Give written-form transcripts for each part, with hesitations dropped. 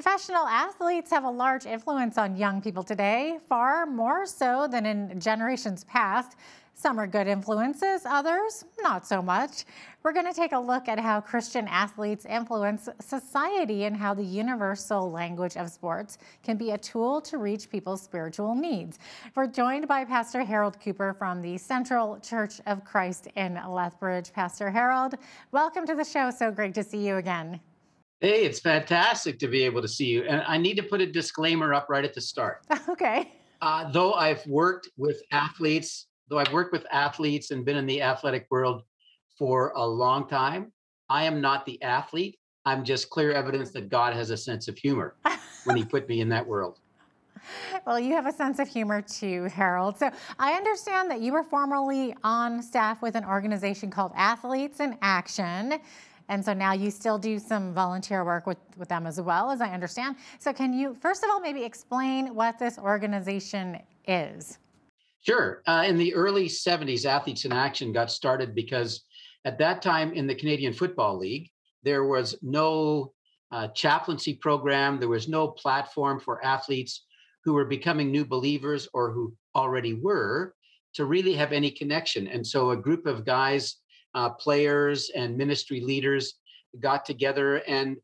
Professional athletes have a large influence on young people today, far more so than in generations past. Some are good influences, others not so much. We're going to take a look at how Christian athletes influence society and how the universal language of sports can be a tool to reach people's spiritual needs. We're joined by Pastor Harold Cooper from the Central Church of Christ in Lethbridge. Pastor Harold, welcome to the show. So great to see you again. Hey, it's fantastic to be able to see you. And I need to put a disclaimer up right at the start. Okay. Though I've worked with athletes and been in the athletic world for a long time, I am not the athlete. I'm just clear evidence that God has a sense of humor when he put me in that world. Well, you have a sense of humor too, Harold. So I understand that you were formerly on staff with an organization called Athletes in Action. And so now you still do some volunteer work with them as well, as I understand. So can you, first of all, maybe explain what this organization is? Sure. In the early 70s, Athletes in Action got started because at that time in the Canadian Football League, there was no chaplaincy program. There was no platform for athletes who were becoming new believers or who already were to really have any connection. And so a group of guys, players and ministry leaders got together and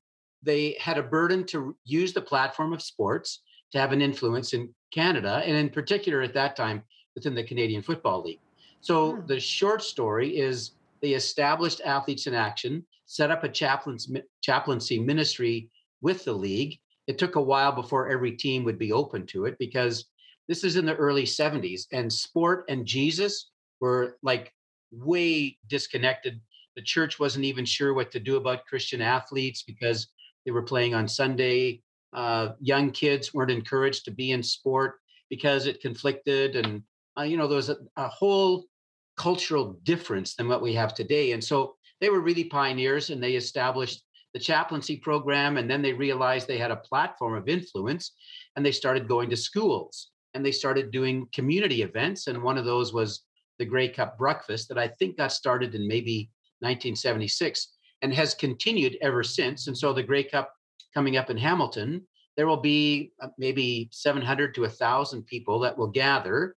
they had a burden to use the platform of sports to have an influence in Canada, and in particular at that time within the Canadian Football League. So the short story is they established Athletes in Action, set up a chaplaincy ministry with the league. It took a while before every team would be open to it because this is in the early 70s and sport and Jesus were like way disconnected. The church wasn't even sure what to do about Christian athletes because they were playing on Sunday. Young kids weren't encouraged to be in sport because it conflicted. And, there was a whole cultural difference than what we have today. And so they were really pioneers and they established the chaplaincy program. And then they realized they had a platform of influence and they started going to schools and they started doing community events. And one of those was the Grey Cup breakfast that I think got started in maybe 1976 and has continued ever since. And so the Grey Cup coming up in Hamilton, there will be maybe 700 to 1,000 people that will gather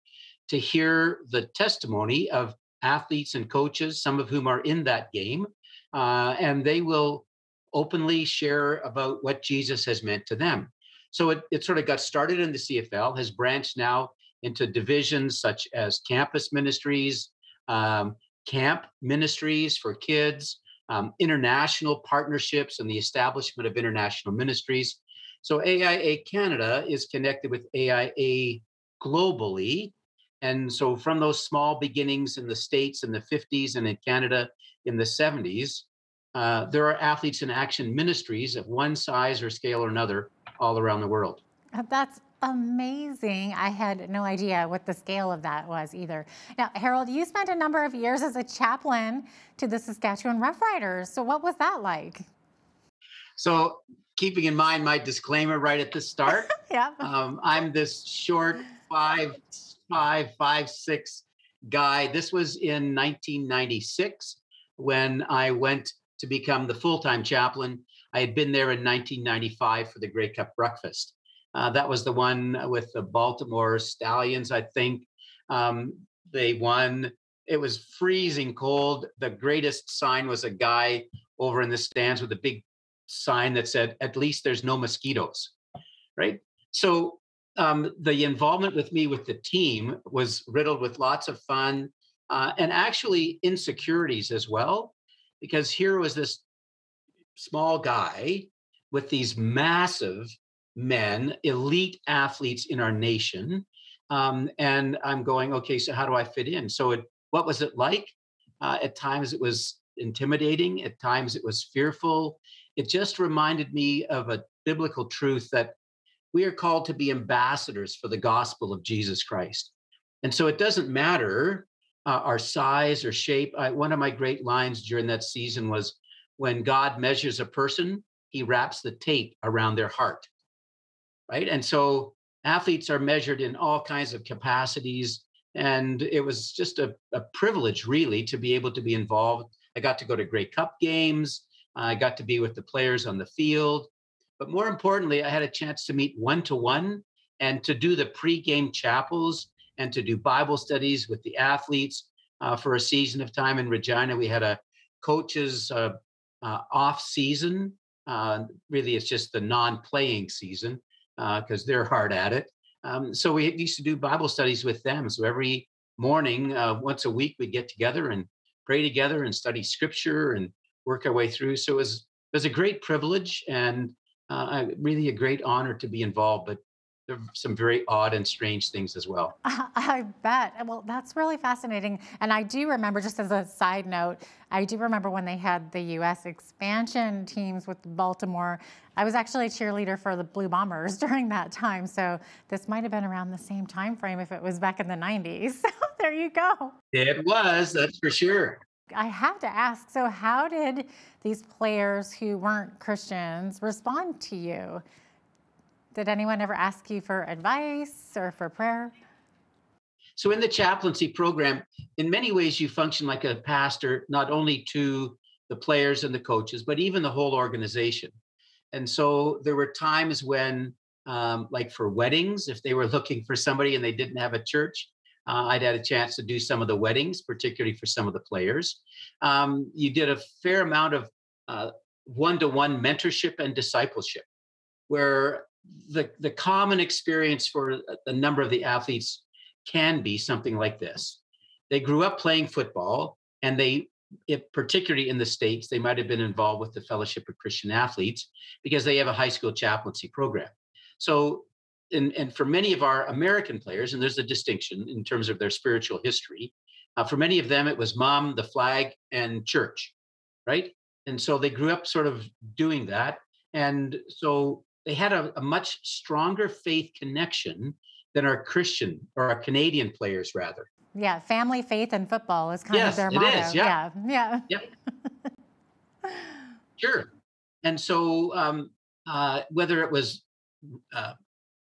to hear the testimony of athletes and coaches, some of whom are in that game, and they will openly share about what Jesus has meant to them. So it sort of got started in the CFL, has branched now into divisions such as campus ministries, camp ministries for kids, international partnerships, and the establishment of international ministries. So AIA Canada is connected with AIA globally. And so from those small beginnings in the States in the 50s and in Canada in the 70s, there are Athletes in Action ministries of one size or scale or another all around the world. That's amazing. I had no idea what the scale of that was either. Now, Harold, you spent a number of years as a chaplain to the Saskatchewan Rough Riders. So what was that like? So keeping in mind my disclaimer right at the start, Yeah. I'm this short 5'6" guy. This was in 1996 when I went to become the full-time chaplain. I had been there in 1995 for the Grey Cup breakfast. That was the one with the Baltimore Stallions, I think. They won. It was freezing cold. The greatest sign was a guy over in the stands with a big sign that said, "At least there's no mosquitoes," right? So the involvement with me with the team was riddled with lots of fun and actually insecurities as well, because here was this small guy with these massive men, elite athletes in our nation. And I'm going, okay, so how do I fit in? So what was it like? At times it was intimidating. At times it was fearful. It just reminded me of a biblical truth that we are called to be ambassadors for the gospel of Jesus Christ. And so it doesn't matter our size or shape. One of my great lines during that season was, when God measures a person, he wraps the tape around their heart, right? And so athletes are measured in all kinds of capacities. And it was just a privilege, really, to be able to be involved. I got to go to Grey Cup games. I got to be with the players on the field. But more importantly, I had a chance to meet one to one and to do the pre-game chapels and to do Bible studies with the athletes for a season of time in Regina. We had a coaches off season. Really, it's just the non-playing season because they're hard at it. So we used to do Bible studies with them. So every morning, once a week, we'd get together and pray together and study scripture and work our way through. So it was a great privilege and really a great honor to be involved. But there are some very odd and strange things as well. I bet. Well, that's really fascinating. And I do remember, just as a side note, I do remember when they had the U.S. expansion teams with Baltimore. I was actually a cheerleader for the Blue Bombers during that time. So this might have been around the same time frame if it was back in the 90s. So there you go. It was, that's for sure. I have to ask, so how did these players who weren't Christians respond to you? Did anyone ever ask you for advice or for prayer? So in the chaplaincy program, in many ways, you function like a pastor, not only to the players and the coaches, but even the whole organization. And so there were times when, like for weddings, if they were looking for somebody and they didn't have a church, I'd had a chance to do some of the weddings, particularly for some of the players. You did a fair amount of one-to-one mentorship and discipleship, where the common experience for a number of the athletes can be something like this. They grew up playing football, and particularly in the States, they might have been involved with the Fellowship of Christian Athletes because they have a high school chaplaincy program. So, and for many of our American players, and there's a distinction in terms of their spiritual history, for many of them, it was mom, the flag, and church, right? And so they grew up sort of doing that. And so they had a much stronger faith connection than our Christian or our Canadian players, rather. Yeah, family, faith, and football is kind of Yes, their it motto. is. Yeah. Yeah. Yep. Sure. And so whether it was uh,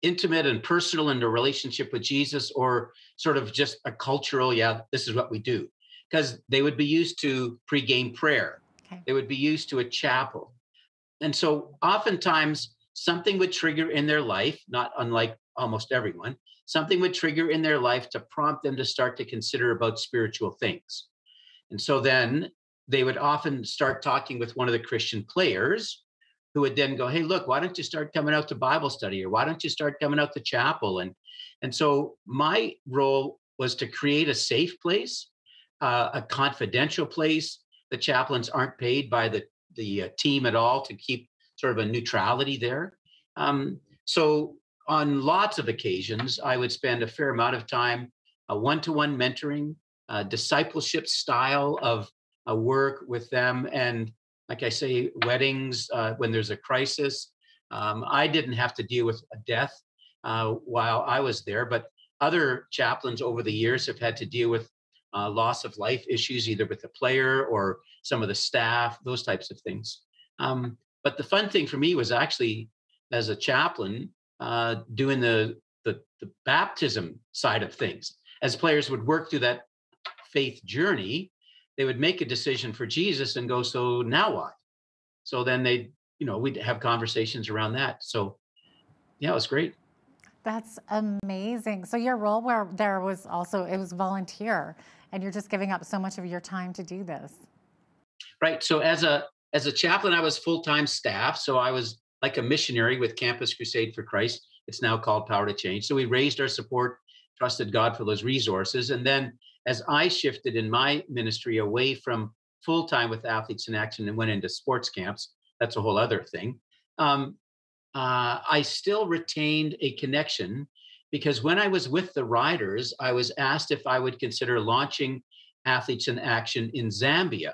intimate and personal in the relationship with Jesus or sort of just a cultural, yeah, this is what we do. Because they would be used to pre-game prayer. Okay. They would be used to a chapel. And so oftentimes something would trigger in their life, not unlike almost everyone, something would trigger in their life to prompt them to start to consider about spiritual things. And so then they would often start talking with one of the Christian players who would then go, hey, look, why don't you start coming out to Bible study? Or why don't you start coming out to chapel? And so my role was to create a safe place, a confidential place. The chaplains aren't paid by the team at all to keep sort of a neutrality there. So on lots of occasions, I would spend a fair amount of time one-to-one mentoring, discipleship style of work with them. And like I say, weddings, when there's a crisis. I didn't have to deal with a death while I was there, but other chaplains over the years have had to deal with loss of life issues, either with the player or some of the staff, those types of things. But the fun thing for me was actually, as a chaplain, doing the baptism side of things. As players would work through that faith journey, they would make a decision for Jesus and go, so now what? So then we'd have conversations around that. So yeah, it was great. That's amazing. So your role where there was also, it was volunteer, and you're just giving up so much of your time to do this. Right. So as a chaplain, I was full-time staff. So I was like a missionary with Campus Crusade for Christ. It's now called Power to Change. So we raised our support, trusted God for those resources. And then as I shifted in my ministry away from full-time with Athletes in Action and went into sports camps, that's a whole other thing. I still retained a connection because when I was with the Riders, I was asked if I would consider launching Athletes in Action in Zambia.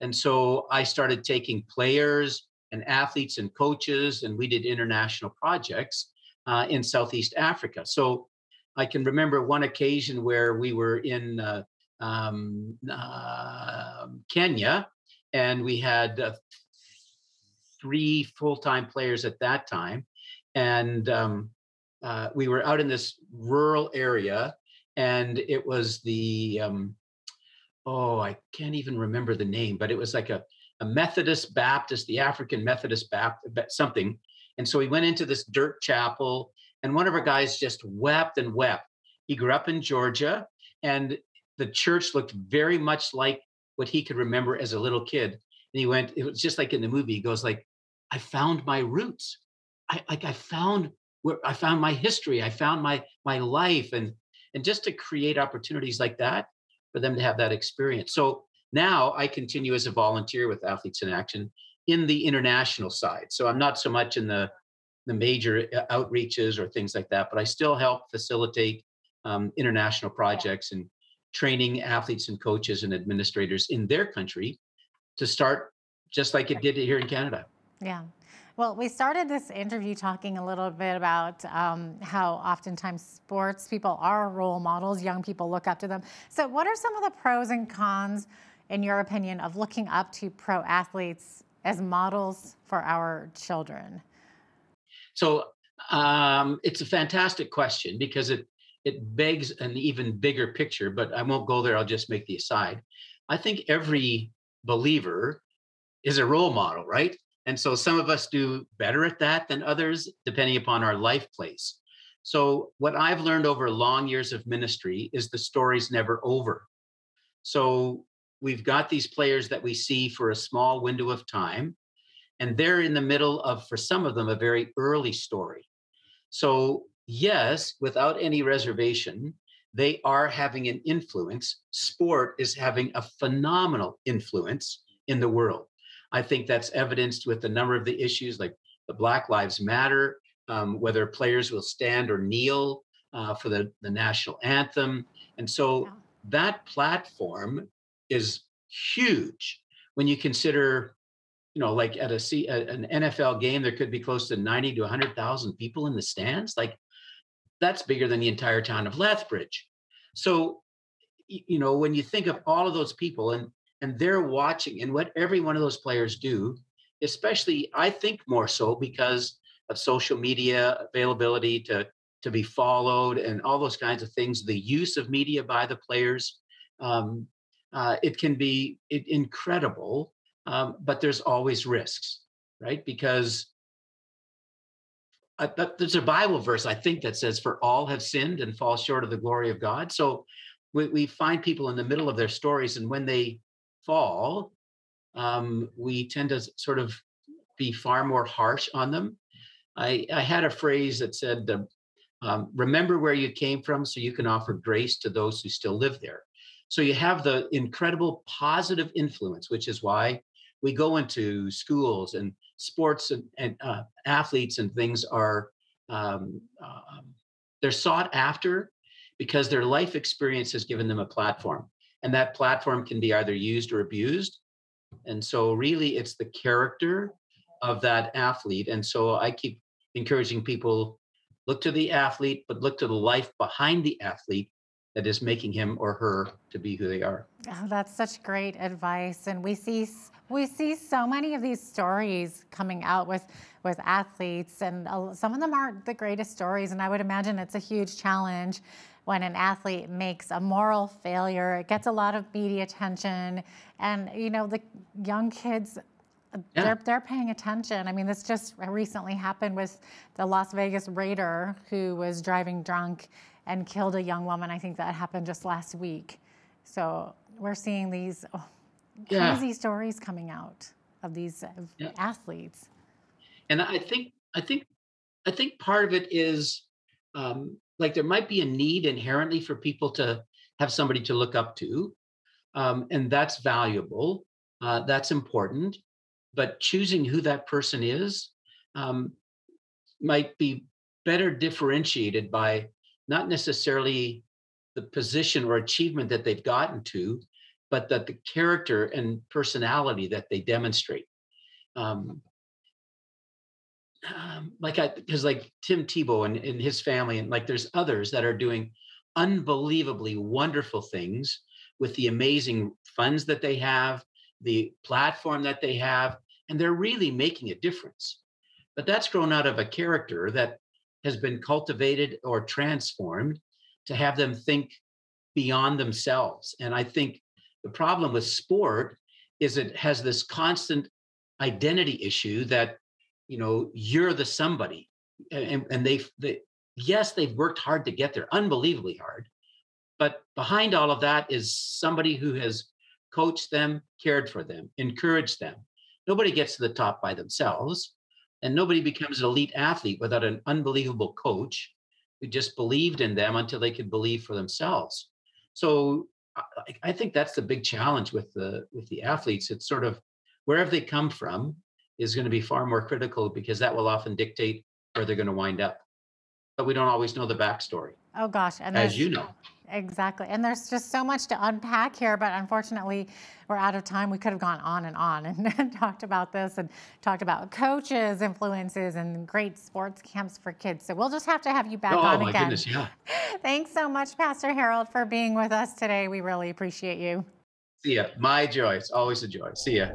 And so I started taking players and athletes and coaches, and we did international projects in Southeast Africa. So I can remember one occasion where we were in Kenya, and we had 3 full-time players at that time. And we were out in this rural area, and it was I can't even remember the name, but it was like a Methodist Baptist, the African Methodist Baptist, something. And so we went into this dirt chapel, and one of our guys just wept and wept. He grew up in Georgia, and the church looked very much like what he could remember as a little kid. And he went, it was just like in the movie. He goes like, I found my roots. I found where I found my history. I found my life, and just to create opportunities like that for them to have that experience. So now I continue as a volunteer with Athletes in Action in the international side. So I'm not so much in the major outreaches or things like that, but I still help facilitate international projects and training athletes and coaches and administrators in their country to start just like it did here in Canada. Yeah. Well, we started this interview talking a little bit about how oftentimes sports people are role models. Young people look up to them. So what are some of the pros and cons, in your opinion, of looking up to pro athletes as models for our children? So it's a fantastic question because it begs an even bigger picture, but I won't go there. I'll just make the aside. I think every believer is a role model, right? And so some of us do better at that than others, depending upon our life place. So what I've learned over long years of ministry is the story's never over. So we've got these players that we see for a small window of time, and they're in the middle of, for some of them, a very early story. So yes, without any reservation, they are having an influence. Sport is having a phenomenal influence in the world. I think that's evidenced with the number of the issues like the Black Lives Matter, whether players will stand or kneel for the national anthem. And so that platform is huge when you consider, like at an NFL game, there could be close to 90 to 100,000 people in the stands. Like that's bigger than the entire town of Lethbridge. So, when you think of all of those people and they're watching and what every one of those players do, especially I think more so because of social media availability to be followed and all those kinds of things, the use of media by the players, it can be incredible, but there's always risks, right? Because there's a Bible verse, I think, that says, "For all have sinned and fall short of the glory of God." So we find people in the middle of their stories, and when they fall, we tend to sort of be far more harsh on them. I had a phrase that said, remember where you came from so you can offer grace to those who still live there. So you have the incredible positive influence, which is why we go into schools and sports and athletes and things are, they're sought after because their life experience has given them a platform. And that platform can be either used or abused. And so really it's the character of that athlete. And so I keep encouraging people, look to the athlete, but look to the life behind the athlete that is making him or her to be who they are. Oh, that's such great advice. And we see so many of these stories coming out with athletes, and some of them aren't the greatest stories. And I would imagine it's a huge challenge when an athlete makes a moral failure. It gets a lot of media attention, and the young kids, they're paying attention. I mean, this just recently happened with the Las Vegas Raider who was driving drunk and killed a young woman. I think that happened just last week. So we're seeing these crazy stories coming out of these athletes. And I think part of it is like there might be a need inherently for people to have somebody to look up to, and that's valuable. That's important. But choosing who that person is might be better differentiated by not necessarily the position or achievement that they've gotten to, but that the character and personality that they demonstrate. Because like Tim Tebow and his family, and like there's others that are doing unbelievably wonderful things with the amazing funds that they have, the platform that they have, and they're really making a difference. But that's grown out of a character that has been cultivated or transformed to have them think beyond themselves. And I think the problem with sport is it has this constant identity issue that you're the somebody. And yes, they've worked hard to get there, unbelievably hard. But behind all of that is somebody who has coached them, cared for them, encouraged them. Nobody gets to the top by themselves, and nobody becomes an elite athlete without an unbelievable coach who just believed in them until they could believe for themselves. So I think that's the big challenge with the athletes. It's sort of wherever they come from is going to be far more critical because that will often dictate where they're going to wind up. But we don't always know the backstory, Oh gosh, and as there's you know. exactly, and there's just so much to unpack here, but unfortunately, we're out of time. We could have gone on and talked about this and talked about coaches, influences, and great sports camps for kids. So we'll just have to have you back Oh on my again. goodness, yeah. Thanks so much, Pastor Harold, for being with us today. We really appreciate you. See ya. My joy. It's always a joy. See ya.